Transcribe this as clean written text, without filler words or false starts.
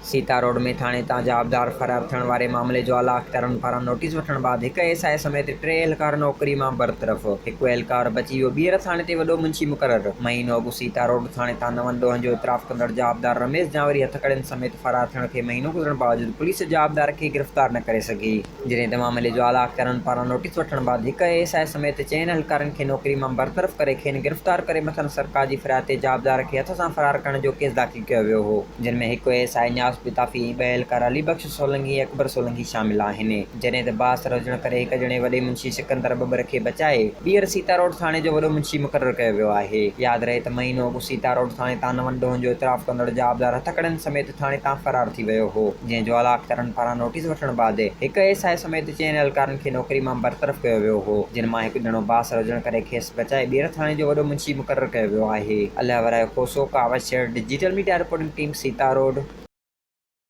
Sita road में थाणे तां जवाबदार फरार थियण वारे मामले जो आला अख़्तियारनि पारां नोटिस वठण बाद हिक एएसआई समेत 3 एहलकार नौकरी मां बरतरफ़। हिक एहलकार बची वियो। ॿीहर थाणे ते वॾो मुंशी मुक़रर। महीनो अॻु सीता रोड थाणे तां नवनि ॾोहनि जो इतराफ़ कंदड़ जवाबदार रमेश जावरी हथकड़ियुनि समेत फरार थियण खे महीनो गुज़रण बावजूदि पुलिस जवाबदार खे गिरफ़्तार न करे सघी। जॾहिं त मामले जो आला अख़्तियारनि पारां नोटिस वठण बाद हिक एएसआई समेत 4 एहलकारनि खे नौकरी मां बरतरफ़ करे खेनि गिरफ़्तार करे मथनि सरकार जी फ़रियाद ते जवाबदार खे हथ सां फरार करण जो केस दाख़िल कयो वियो हो, जिन में हिकु एएसआई न्यास बिताफ़ी ऐं 2 एहलकार अलीबख्श सोलंकी ऐं अकबर सोलंकी शामिल आहिनि। जॾहिं त बास हुजण करे हिक ॼणे वॾे मुंशी सिकंदर बबर खे बचाए ॿीहर सीता रोड थाणे जो वॾो मुंशी मुक़रर कयो वियो आहे। यादि रहे त महीनो अॻु सीता रोड थाणे तां नवनि ॾोहनि जो इतराफ़ कंदड़ जवाबदार हथकड़ियुनि समेत थाणे तां फरार थी वियो हो, जंहिं जो आला अख़्तियारनि पारां नोटिस वठण बाद हिक एएसआई समेत 4 एहलकारनि खे नौकरी मां बरतरफ़ कयो वियो हो, जिन मां हिकु ॼणो बास हुजण करे खेसि बचाए ॿीहर थाणे जो वॾो मुंशी मुक़रर कयो वियो आहे। अल्लाह वराए खोसो कावज share digital media reporting team Sita road.